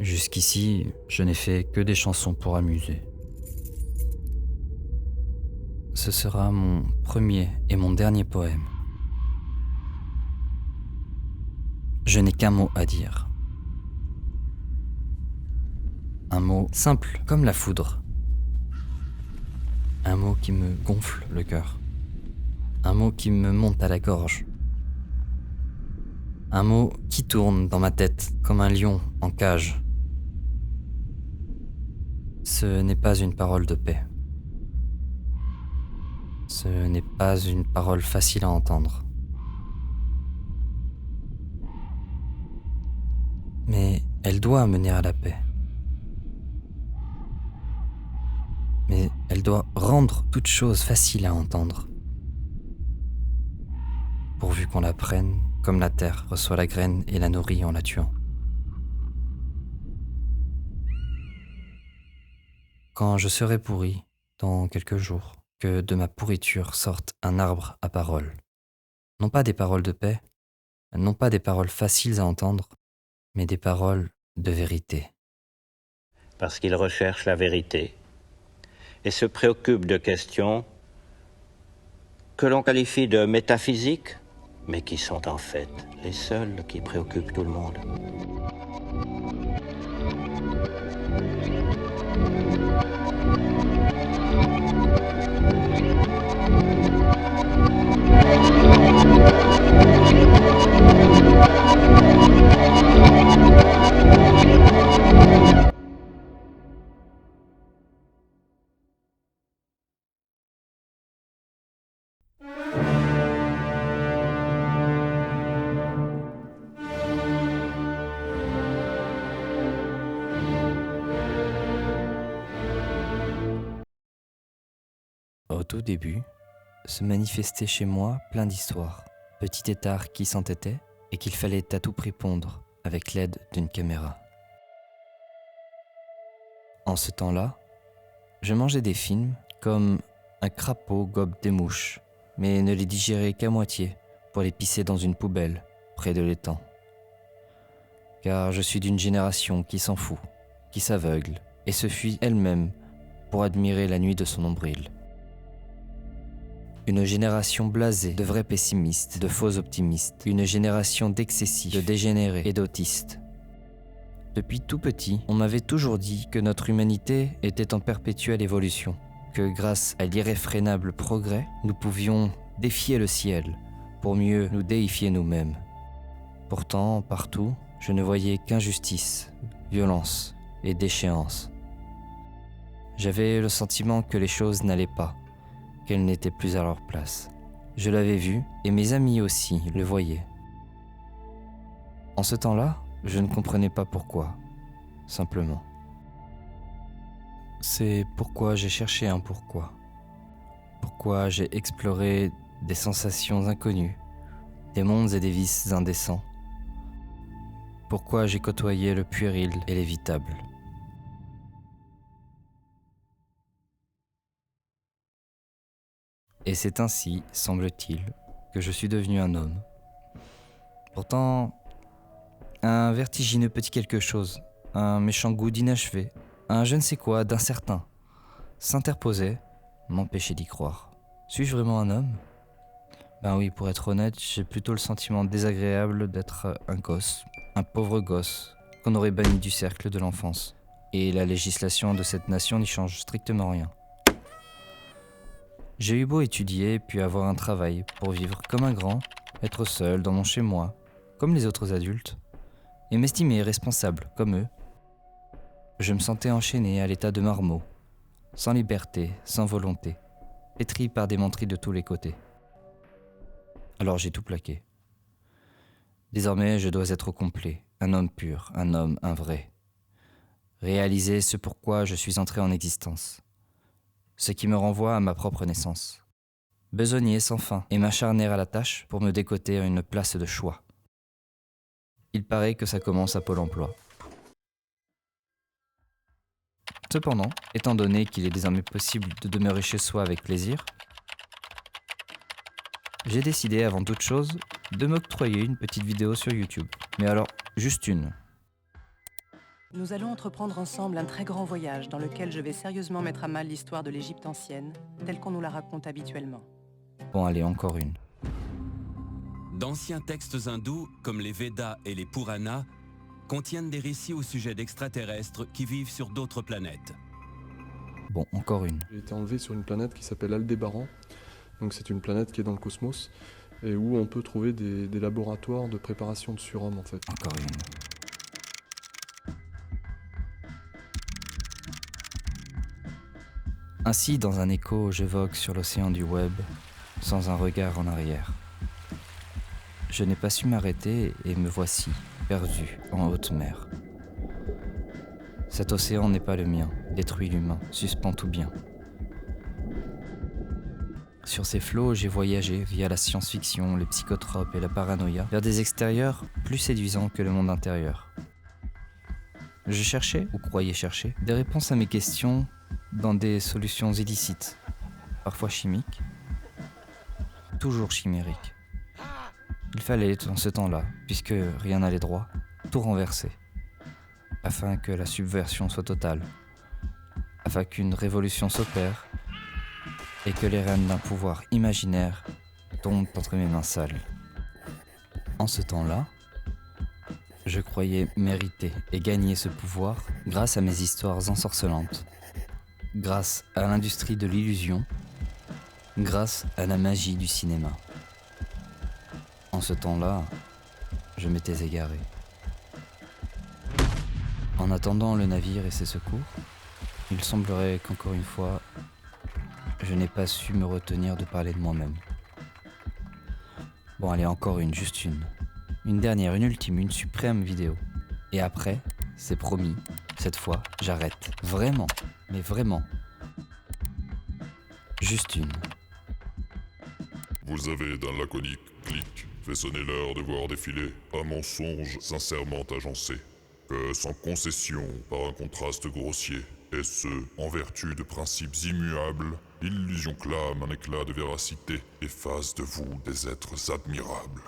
Jusqu'ici, je n'ai fait que des chansons pour amuser. Ce sera mon premier et mon dernier poème. Je n'ai qu'un mot à dire. Un mot simple comme la foudre. Un mot qui me gonfle le cœur. Un mot qui me monte à la gorge. Un mot qui tourne dans ma tête comme un lion en cage. Ce n'est pas une parole de paix. Ce n'est pas une parole facile à entendre. Mais elle doit mener à la paix. Mais elle doit rendre toute chose facile à entendre. Pourvu qu'on la prenne comme la terre reçoit la graine et la nourrit en la tuant. Quand je serai pourri, dans quelques jours, que de ma pourriture sorte un arbre à paroles. Non pas des paroles de paix, non pas des paroles faciles à entendre, mais des paroles de vérité. Parce qu'il recherche la vérité et se préoccupe de questions que l'on qualifie de métaphysiques, mais qui sont en fait les seules qui préoccupent tout le monde. Au tout début, se manifestait chez moi plein d'histoires, petit étard qui s'entêtait et qu'il fallait à tout prix pondre avec l'aide d'une caméra. En ce temps-là, je mangeais des films comme un crapaud gobe des mouches, mais ne les digérais qu'à moitié pour les pisser dans une poubelle près de l'étang. Car je suis d'une génération qui s'en fout, qui s'aveugle et se fuit elle-même pour admirer la nuit de son nombril. Une génération blasée de vrais pessimistes, de faux optimistes, une génération d'excessifs, de dégénérés et d'autistes. Depuis tout petit, on m'avait toujours dit que notre humanité était en perpétuelle évolution, que grâce à l'irréfrénable progrès, nous pouvions défier le ciel pour mieux nous déifier nous-mêmes. Pourtant, partout, je ne voyais qu'injustice, violence et déchéance. J'avais le sentiment que les choses n'allaient pas, qu'elles n'étaient plus à leur place. Je l'avais vu et mes amis aussi le voyaient. En ce temps-là, je ne comprenais pas pourquoi, simplement. C'est pourquoi j'ai cherché un pourquoi. Pourquoi j'ai exploré des sensations inconnues, des mondes et des vices indécents. Pourquoi j'ai côtoyé le puéril et l'évitable. Et c'est ainsi, semble-t-il, que je suis devenu un homme. Pourtant, un vertigineux petit quelque chose, un méchant goût d'inachevé, un je ne sais quoi d'incertain, s'interposait, m'empêchait d'y croire. Suis-je vraiment un homme ? Ben oui, pour être honnête, j'ai plutôt le sentiment désagréable d'être un gosse, un pauvre gosse, qu'on aurait banni du cercle de l'enfance. Et la législation de cette nation n'y change strictement rien. J'ai eu beau étudier puis avoir un travail pour vivre comme un grand, être seul dans mon chez-moi, comme les autres adultes, et m'estimer responsable comme eux. Je me sentais enchaîné à l'état de marmot, sans liberté, sans volonté, pétri par des menteries de tous les côtés. Alors j'ai tout plaqué. Désormais, je dois être au complet, un homme pur, un vrai. Réaliser ce pourquoi je suis entré en existence. Ce qui me renvoie à ma propre naissance. Besogner sans fin et m'acharner à la tâche pour me décoter à une place de choix. Il paraît que ça commence à Pôle emploi. Cependant, étant donné qu'il est désormais possible de demeurer chez soi avec plaisir, j'ai décidé avant toute chose de m'octroyer une petite vidéo sur YouTube. Mais alors, juste une. Nous allons entreprendre ensemble un très grand voyage dans lequel je vais sérieusement mettre à mal l'histoire de l'Égypte ancienne, telle qu'on nous la raconte habituellement. Bon, allez, encore une. D'anciens textes hindous, comme les Védas et les Puranas, contiennent des récits au sujet d'extraterrestres qui vivent sur d'autres planètes. Bon, encore une. J'ai été enlevé sur une planète qui s'appelle Aldébaran. Donc c'est une planète qui est dans le cosmos et où on peut trouver des laboratoires de préparation de surhommes en fait. Encore une. Ainsi, dans un écho, je vogue sur l'océan du web, sans un regard en arrière. Je n'ai pas su m'arrêter et me voici, perdu en haute mer. Cet océan n'est pas le mien, détruit l'humain, suspend tout bien. Sur ces flots, j'ai voyagé via la science-fiction, les psychotropes et la paranoïa, vers des extérieurs plus séduisants que le monde intérieur. Je cherchais, ou croyais chercher, des réponses à mes questions dans des solutions illicites, parfois chimiques, toujours chimériques. Il fallait, dans ce temps-là, puisque rien n'allait droit, tout renverser, afin que la subversion soit totale, afin qu'une révolution s'opère et que les rênes d'un pouvoir imaginaire tombent entre mes mains sales. En ce temps-là, je croyais mériter et gagner ce pouvoir grâce à mes histoires ensorcelantes, grâce à l'industrie de l'illusion, grâce à la magie du cinéma. En ce temps-là, je m'étais égaré. En attendant le navire et ses secours, il semblerait qu'encore une fois, je n'ai pas su me retenir de parler de moi-même. Bon, allez, encore une, juste une. Une dernière, une ultime, une suprême vidéo. Et après, c'est promis, cette fois, j'arrête. Vraiment, mais vraiment. Juste une. Vous avez d'un laconique clic fait sonner l'heure de voir défiler un mensonge sincèrement agencé, que sans concession par un contraste grossier, et ce, en vertu de principes immuables, l'illusion clame un éclat de véracité et fasse de vous des êtres admirables.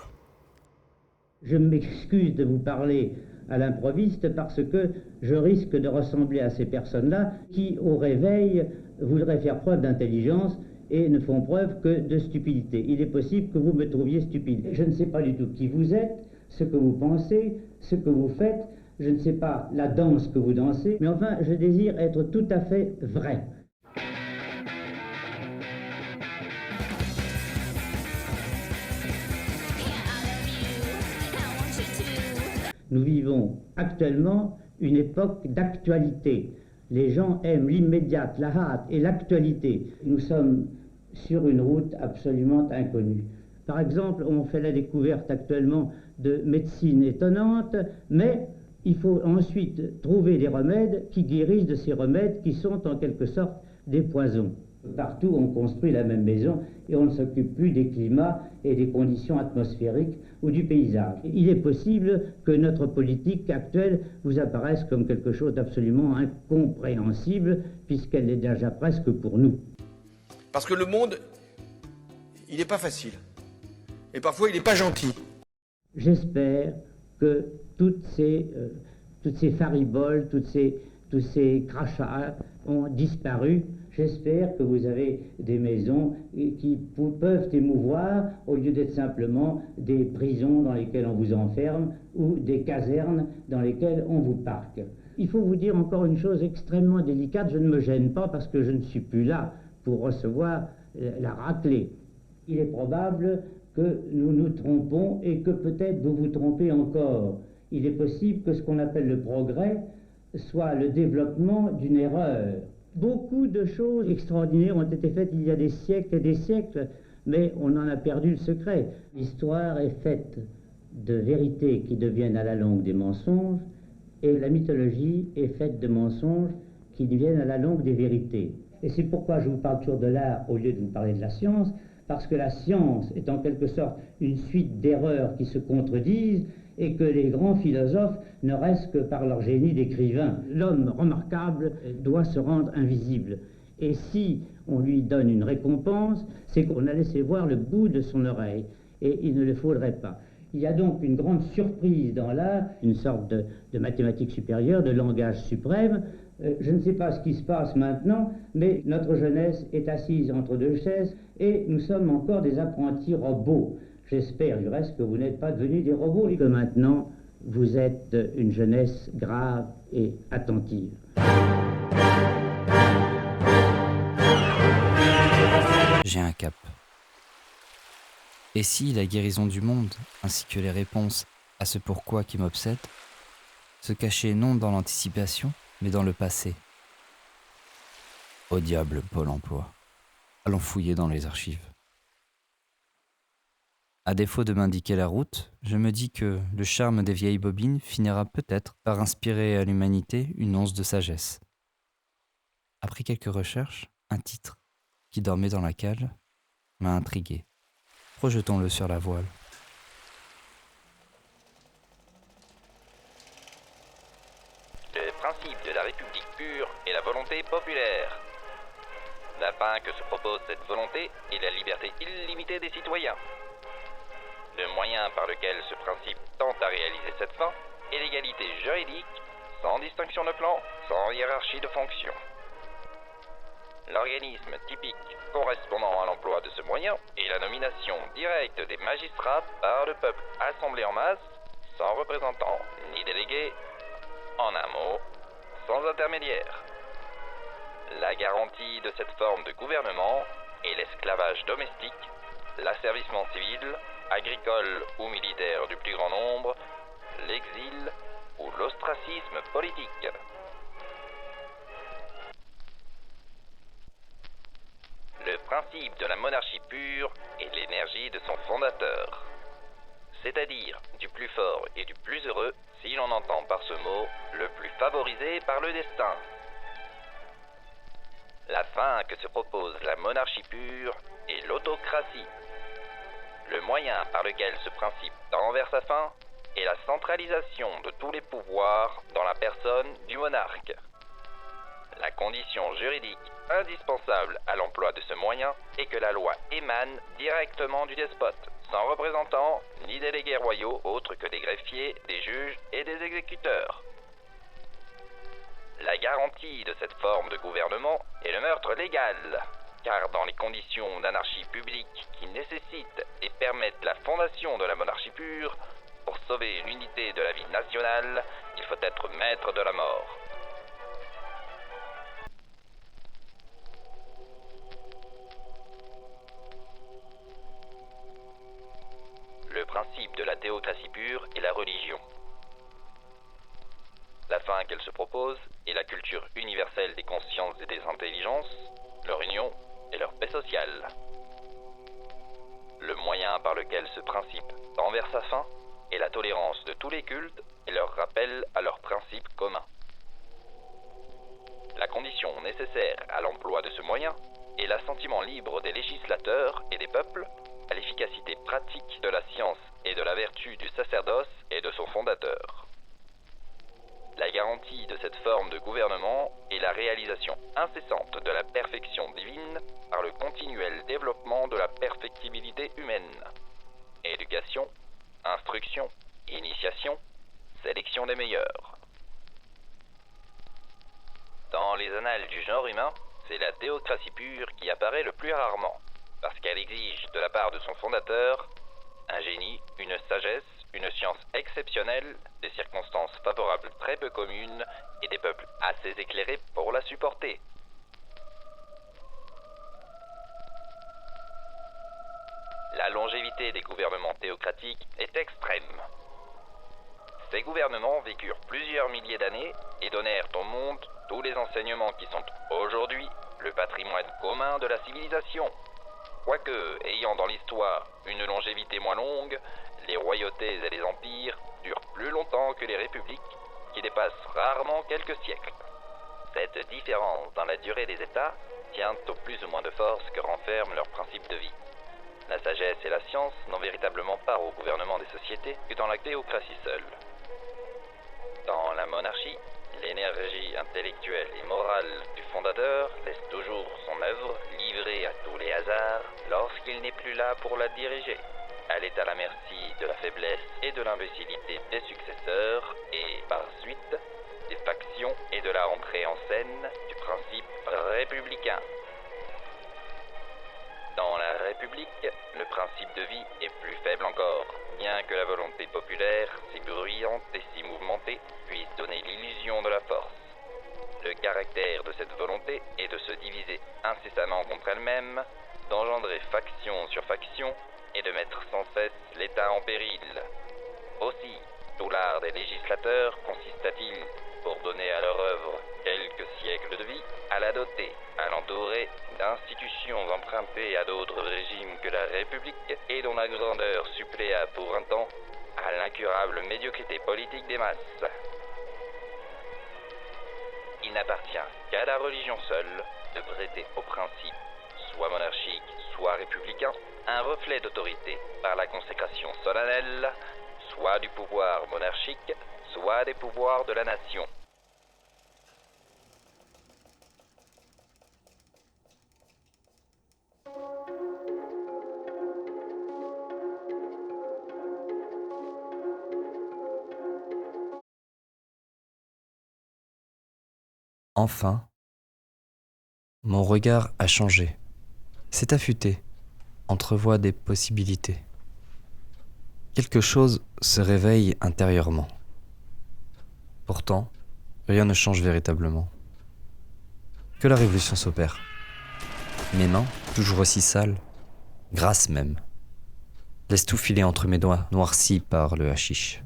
Je m'excuse de vous parler à l'improviste parce que je risque de ressembler à ces personnes-là qui, au réveil, voudraient faire preuve d'intelligence et ne font preuve que de stupidité. Il est possible que vous me trouviez stupide. Je ne sais pas du tout qui vous êtes, ce que vous pensez, ce que vous faites, je ne sais pas la danse que vous dansez, mais enfin, je désire être tout à fait vrai. Nous vivons actuellement une époque d'actualité. Les gens aiment l'immédiate, la hâte et l'actualité. Nous sommes sur une route absolument inconnue. Par exemple, on fait la découverte actuellement de médecine étonnante, mais il faut ensuite trouver des remèdes qui guérissent de ces remèdes qui sont en quelque sorte des poisons. Partout, on construit la même maison et on ne s'occupe plus des climats et des conditions atmosphériques ou du paysage. Il est possible que notre politique actuelle vous apparaisse comme quelque chose d'absolument incompréhensible, puisqu'elle l'est déjà presque pour nous. Parce que le monde, il n'est pas facile. Et parfois, il n'est pas gentil. J'espère que toutes ces fariboles, tous ces crachats ont disparu. J'espère que vous avez des maisons qui peuvent émouvoir au lieu d'être simplement des prisons dans lesquelles on vous enferme ou des casernes dans lesquelles on vous parque. Il faut vous dire encore une chose extrêmement délicate, je ne me gêne pas parce que je ne suis plus là pour recevoir la raclée. Il est probable que nous nous trompons et que peut-être vous vous trompez encore. Il est possible que ce qu'on appelle le progrès soit le développement d'une erreur. Beaucoup de choses extraordinaires ont été faites il y a des siècles et des siècles, mais on en a perdu le secret. L'histoire est faite de vérités qui deviennent à la longue des mensonges, et la mythologie est faite de mensonges qui deviennent à la longue des vérités. Et c'est pourquoi je vous parle toujours de l'art au lieu de vous parler de la science, parce que la science est en quelque sorte une suite d'erreurs qui se contredisent, et que les grands philosophes ne restent que par leur génie d'écrivain. L'homme remarquable doit se rendre invisible. Et si on lui donne une récompense, c'est qu'on a laissé voir le bout de son oreille. Et il ne le faudrait pas. Il y a donc une grande surprise dans l'art, une sorte de mathématique supérieure, de langage suprême. Je ne sais pas ce qui se passe maintenant, mais notre jeunesse est assise entre deux chaises et nous sommes encore des apprentis robots. J'espère du reste que vous n'êtes pas devenus des robots et que maintenant vous êtes une jeunesse grave et attentive. J'ai un cap. Et si la guérison du monde, ainsi que les réponses à ce pourquoi qui m'obsède, se cachaient non dans l'anticipation, mais dans le passé? Au diable, Pôle emploi. Allons fouiller dans les archives. À défaut de m'indiquer la route, je me dis que le charme des vieilles bobines finira peut-être par inspirer à l'humanité une once de sagesse. Après quelques recherches, un titre, qui dormait dans la cale, m'a intrigué. Projetons-le sur la voile. Le principe de la République pure est la volonté populaire. La fin que se propose cette volonté est la liberté illimitée des citoyens. Le moyen par lequel ce principe tente à réaliser cette fin est l'égalité juridique, sans distinction de plan, sans hiérarchie de fonction. L'organisme typique correspondant à l'emploi de ce moyen est la nomination directe des magistrats par le peuple assemblé en masse, sans représentant ni délégué, en un mot, sans intermédiaire. La garantie de cette forme de gouvernement est l'esclavage domestique, l'asservissement civil, agricole ou militaire du plus grand nombre, l'exil ou l'ostracisme politique. Le principe de la monarchie pure est l'énergie de son fondateur, c'est-à-dire du plus fort et du plus heureux, si l'on entend par ce mot le plus favorisé par le destin. La fin que se propose la monarchie pure est l'autocratie. Le moyen par lequel ce principe tend vers sa fin est la centralisation de tous les pouvoirs dans la personne du monarque. La condition juridique indispensable à l'emploi de ce moyen est que la loi émane directement du despote, sans représentants ni délégués royaux autres que des greffiers, des juges et des exécuteurs. La garantie de cette forme de gouvernement est le meurtre légal, car dans les conditions d'anarchie publique qui nécessitent et permettent la fondation de la monarchie pure, pour sauver l'unité de la vie nationale, il faut être maître de la mort. Le principe de la théocratie pure est la religion. La fin qu'elle se propose est la culture universelle des consciences et des intelligences, leur union et leur paix sociale. Le moyen par lequel ce principe tend vers sa fin est la tolérance de tous les cultes et leur rappel à leurs principes communs. La condition nécessaire à l'emploi de ce moyen est l'assentiment libre des législateurs et des peuples à l'efficacité pratique de la science et de la vertu du sacerdoce et de son fondateur. La garantie de cette forme de gouvernement est la réalisation incessante de la perfection divine par le continuel développement de la perfectibilité humaine. Éducation, instruction, initiation, sélection des meilleurs. Dans les annales du genre humain, c'est la théocratie pure qui apparaît le plus rarement, parce qu'elle exige de la part de son fondateur un génie, une sagesse, une science exceptionnelle, des circonstances favorables très peu communes et des peuples assez éclairés pour la supporter. La longévité des gouvernements théocratiques est extrême. Ces gouvernements vécurent plusieurs milliers d'années et donnèrent au monde tous les enseignements qui sont aujourd'hui le patrimoine commun de la civilisation. Quoique, ayant dans l'histoire une longévité moins longue, les royautés et les empires durent plus longtemps que les républiques, qui dépassent rarement quelques siècles. Cette différence dans la durée des États tient au plus ou moins de force que renferment leurs principes de vie. La sagesse et la science n'ont véritablement part au gouvernement des sociétés que dans la théocratie seule. Dans la monarchie, l'énergie intellectuelle et morale du fondateur laisse toujours son œuvre livrée à tous les hasards lorsqu'il n'est plus là pour la diriger. Elle est à la merci de la faiblesse et de l'imbécilité des successeurs et, par suite, des factions et de la entrée en scène du principe républicain. Dans la République, le principe de vie est plus faible encore, bien que la volonté populaire, si bruyante et si mouvementée, puisse donner l'illusion de la force. Le caractère de cette volonté est de se diviser incessamment contre elle-même, d'engendrer faction sur faction et de mettre sans cesse l'État en péril. Aussi, tout l'art des législateurs consiste-t-il, pour donner à leur œuvre quelques siècles de vie, à la doter, à l'entourer d'institutions empruntées à d'autres régimes que la République et dont la grandeur suppléa pour un temps à l'incurable médiocrité politique des masses. Il n'appartient qu'à la religion seule de prêter au principe, soit monarchique, soit républicain, un reflet d'autorité par la consécration solennelle, soit du pouvoir monarchique, soit des pouvoirs de la nation. Enfin, mon regard a changé, s'est affûté, entrevoit des possibilités. Quelque chose se réveille intérieurement. Pourtant, rien ne change véritablement. Que la révolution s'opère. Mes mains, toujours aussi sales, grasses même, laissent tout filer entre mes doigts noircis par le hashish.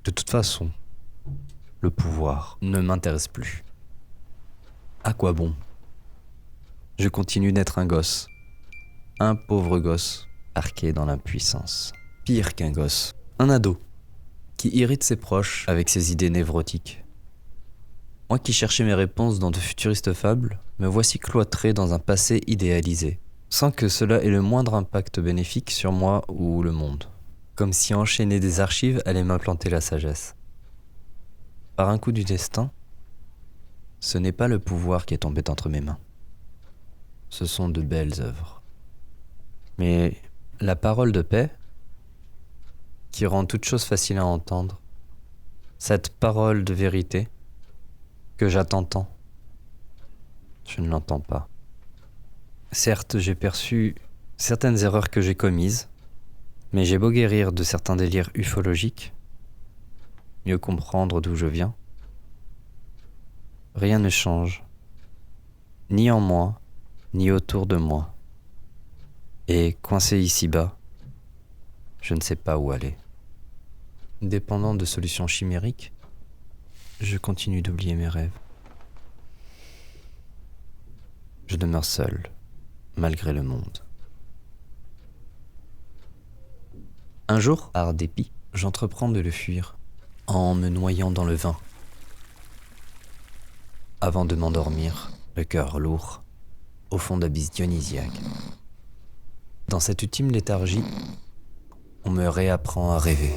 De toute façon, le pouvoir ne m'intéresse plus. À quoi bon ? Je continue d'être un gosse. Un pauvre gosse, arqué dans l'impuissance. Pire qu'un gosse, un ado, qui irrite ses proches avec ses idées névrotiques. Moi qui cherchais mes réponses dans de futuristes fables, me voici cloîtré dans un passé idéalisé, sans que cela ait le moindre impact bénéfique sur moi ou le monde. Comme si enchaîner des archives allait m'implanter la sagesse. Par un coup du destin, ce n'est pas le pouvoir qui est tombé entre mes mains. Ce sont de belles œuvres. Mais la parole de paix, qui rend toute chose facile à entendre, cette parole de vérité, que j'attends tant, je ne l'entends pas. Certes, j'ai perçu certaines erreurs que j'ai commises, mais j'ai beau guérir de certains délires ufologiques, mieux comprendre d'où je viens, rien ne change, ni en moi, ni autour de moi. Et coincé ici-bas, je ne sais pas où aller. Dépendant de solutions chimériques, je continue d'oublier mes rêves. Je demeure seul, malgré le monde. Un jour, par dépit, j'entreprends de le fuir, en me noyant dans le vin. Avant de m'endormir, le cœur lourd, au fond d'abysses dionysiaques. Dans cette ultime léthargie, on me réapprend à rêver.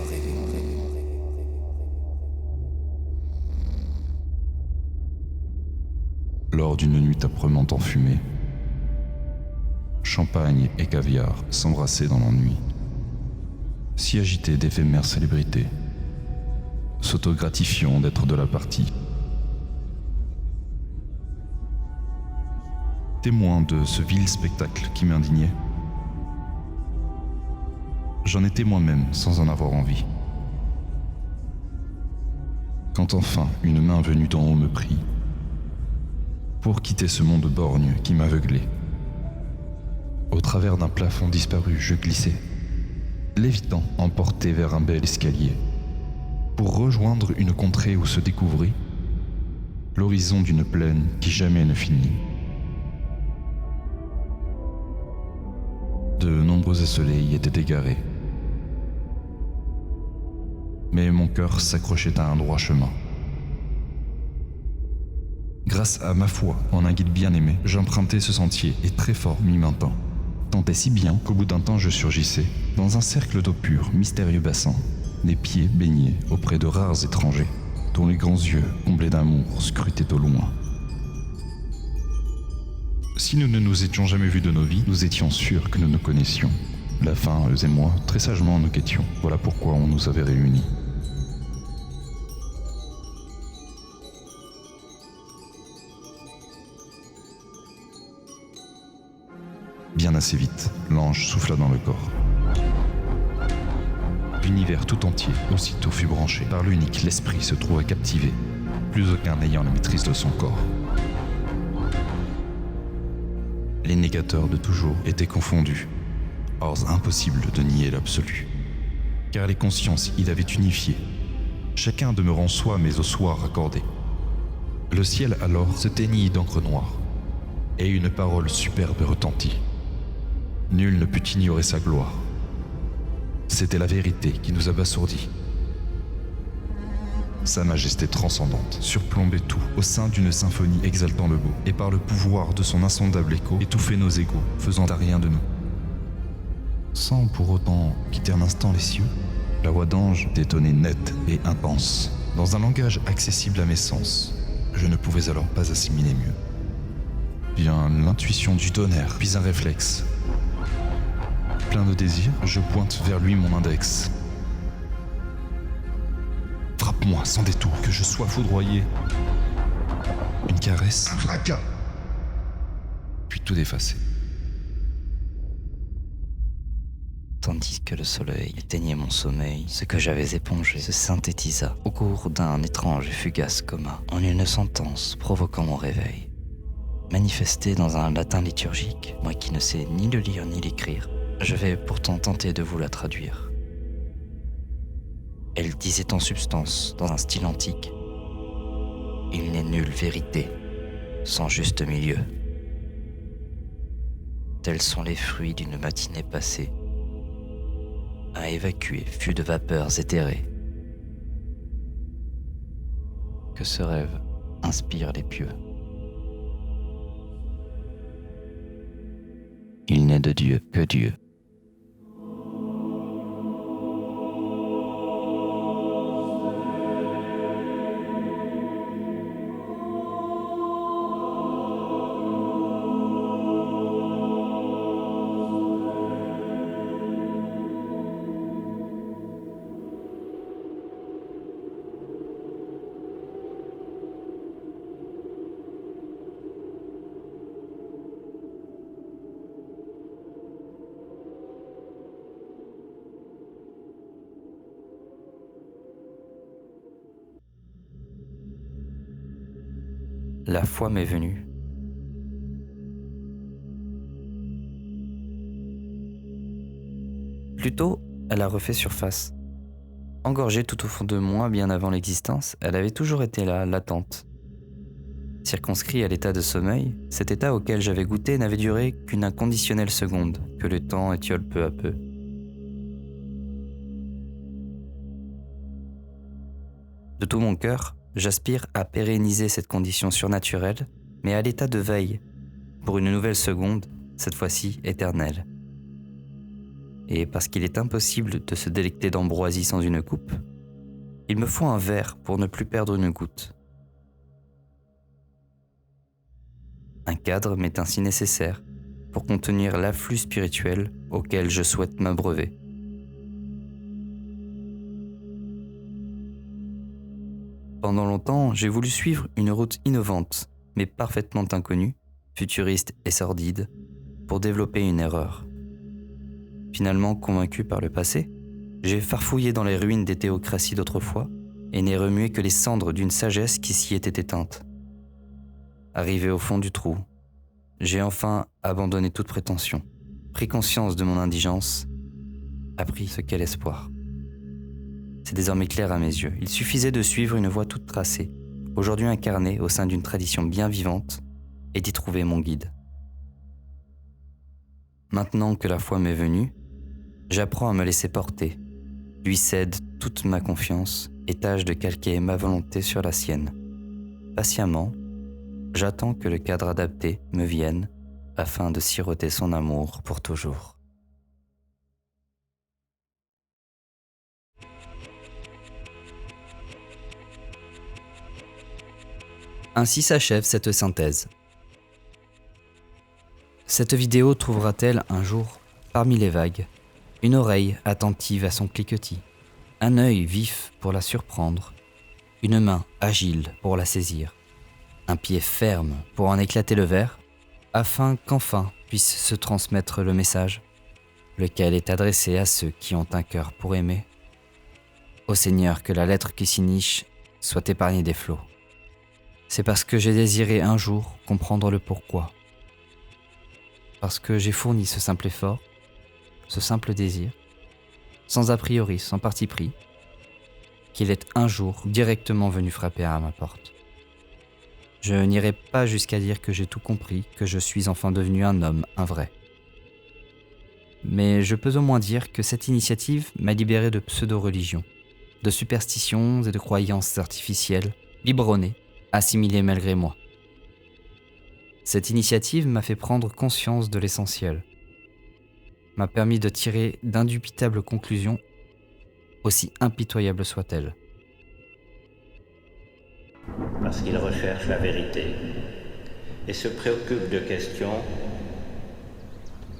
Lors d'une nuit âprement enfumée, champagne et caviar s'embrassaient dans l'ennui, si agités d'éphémères célébrités, s'auto-gratifiant d'être de la partie. Témoin de ce vil spectacle qui m'indignait, j'en étais moi-même sans en avoir envie. Quand enfin une main venue d'en haut me prit, pour quitter ce monde borgne qui m'aveuglait. Au travers d'un plafond disparu, je glissais, lévitant emporté vers un bel escalier, pour rejoindre une contrée où se découvrit l'horizon d'une plaine qui jamais ne finit. De nombreux soleils étaient égarés, mais mon cœur s'accrochait à un droit chemin. Grâce à ma foi en un guide bien-aimé, j'empruntais ce sentier et très fort m'y maintint. Tant et si bien qu'au bout d'un temps je surgissais, dans un cercle d'eau pure, mystérieux bassin, des pieds baignés auprès de rares étrangers, dont les grands yeux, comblés d'amour, scrutaient au loin. Si nous ne nous étions jamais vus de nos vies, nous étions sûrs que nous nous connaissions. La faim, eux et moi, très sagement nous quêtions. Voilà pourquoi on nous avait réunis. Bien assez vite, l'ange souffla dans le corps. L'univers tout entier aussitôt fut branché. Par l'unique, l'esprit se trouva captivé, plus aucun n'ayant la maîtrise de son corps. Les négateurs de toujours étaient confondus. Or, impossible de nier l'absolu. Car les consciences il avait unifié, chacun demeurant soi mais au soi raccordé. Le ciel alors se teignit d'encre noire, et une parole superbe retentit. Nul ne put ignorer sa gloire. C'était la vérité qui nous abasourdit. Sa majesté transcendante surplombait tout au sein d'une symphonie exaltant le beau, et par le pouvoir de son insondable écho étouffait nos égaux, faisant à rien de nous. Sans pour autant quitter un instant les cieux, la voix d'ange détonnait nette et intense, dans un langage accessible à mes sens. Je ne pouvais alors pas assimiler mieux. Vient l'intuition du tonnerre, puis un réflexe. Plein de désir, je pointe vers lui mon index. Frappe-moi sans détour, que je sois foudroyé. Une caresse, un fracas, puis tout effacé. Tandis que le soleil éteignait mon sommeil, ce que j'avais épongé se synthétisa au cours d'un étrange et fugace coma, en une sentence provoquant mon réveil. Manifestée dans un latin liturgique, moi qui ne sais ni le lire ni l'écrire, je vais pourtant tenter de vous la traduire. Elle disait en substance, dans un style antique, « Il n'est nulle vérité sans juste milieu. Tels sont les fruits d'une matinée passée, à évacuer fut de vapeurs éthérées. Que ce rêve inspire les pieux. Il n'est de Dieu que Dieu. » La foi m'est venue. Plutôt, elle a refait surface. Engorgée tout au fond de moi bien avant l'existence, elle avait toujours été là, latente. Circonscrit à l'état de sommeil, cet état auquel j'avais goûté n'avait duré qu'une inconditionnelle seconde, que le temps étiole peu à peu. De tout mon cœur, j'aspire à pérenniser cette condition surnaturelle, mais à l'état de veille, pour une nouvelle seconde, cette fois-ci éternelle. Et parce qu'il est impossible de se délecter d'ambroisie sans une coupe, il me faut un verre pour ne plus perdre une goutte. Un cadre m'est ainsi nécessaire pour contenir l'afflux spirituel auquel je souhaite m'abreuver. Pendant longtemps, j'ai voulu suivre une route innovante, mais parfaitement inconnue, futuriste et sordide, pour développer une erreur. Finalement convaincu par le passé, j'ai farfouillé dans les ruines des théocraties d'autrefois et n'ai remué que les cendres d'une sagesse qui s'y était éteinte. Arrivé au fond du trou, j'ai enfin abandonné toute prétention, pris conscience de mon indigence, appris ce qu'est l'espoir. C'est désormais clair à mes yeux. Il suffisait de suivre une voie toute tracée, aujourd'hui incarnée au sein d'une tradition bien vivante, et d'y trouver mon guide. Maintenant que la foi m'est venue, j'apprends à me laisser porter, lui cède toute ma confiance et tâche de calquer ma volonté sur la sienne. Patiemment, j'attends que le cadre adapté me vienne afin de siroter son amour pour toujours. Ainsi s'achève cette synthèse. Cette vidéo trouvera-t-elle un jour, parmi les vagues, Une oreille attentive à son cliquetis, un œil vif pour la surprendre, une main agile pour la saisir, un pied ferme pour en éclater le verre, afin qu'enfin puisse se transmettre le message, lequel est adressé à ceux qui ont un cœur pour aimer. Ô Seigneur, que la lettre qui s'y niche soit épargnée des flots. C'est parce que j'ai désiré un jour comprendre le pourquoi. Parce que j'ai fourni ce simple effort, ce simple désir, sans a priori, sans parti pris, qu'il est un jour directement venu frapper à ma porte. Je n'irai pas jusqu'à dire que j'ai tout compris, que je suis enfin devenu un homme, un vrai. Mais je peux au moins dire que cette initiative m'a libéré de pseudo-religions, de superstitions et de croyances artificielles, biberonnées, assimilées malgré moi. Cette initiative m'a fait prendre conscience de l'essentiel, m'a permis de tirer d'indubitables conclusions, aussi impitoyables soient-elles. Parce qu'il recherche la vérité et se préoccupe de questions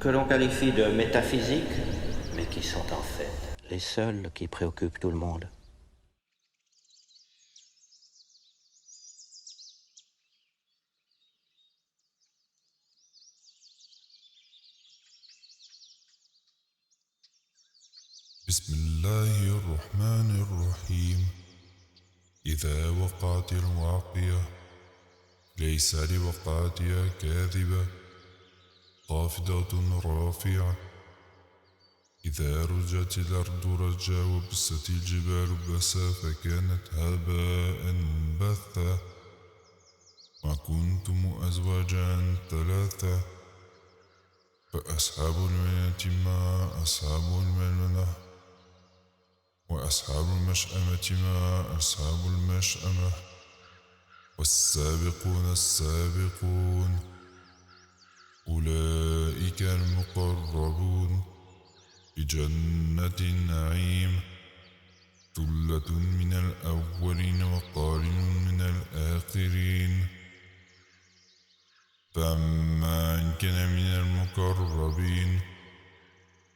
que l'on qualifie de métaphysiques, mais qui sont en fait les seules qui préoccupent tout le monde. بسم الله الرحمن الرحيم إذا وقعت الواقية ليس لوقعتها كاذبة خافضة رافعة إذا رجت الأرض رجا وبست الجبال بسا فكانت هباء بثا وكنتم أزواجا ثلاثة فأصحاب الميمنة ما أصحاب الميمنة وأصحاب المشأمة ما أصحاب المشأمة والسابقون السابقون أولئك المقربون بجنة النعيم ثلة من الأولين وقليل من الآخرين فأما إن كان من المقربين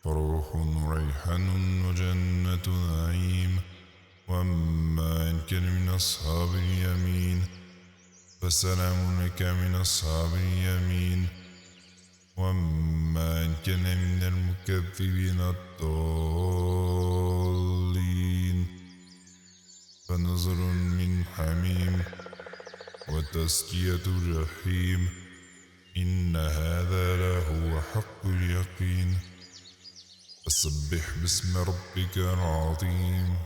فروح وريحان وجنة نعيم وأما إن كان من أصحاب اليمين فسلام لك من أصحاب اليمين وأما إن كان من المكذبين الضالين فنظر من حميم وتسقية جحيم إن هذا لهو حق اليقين فسبح باسم ربك العظيم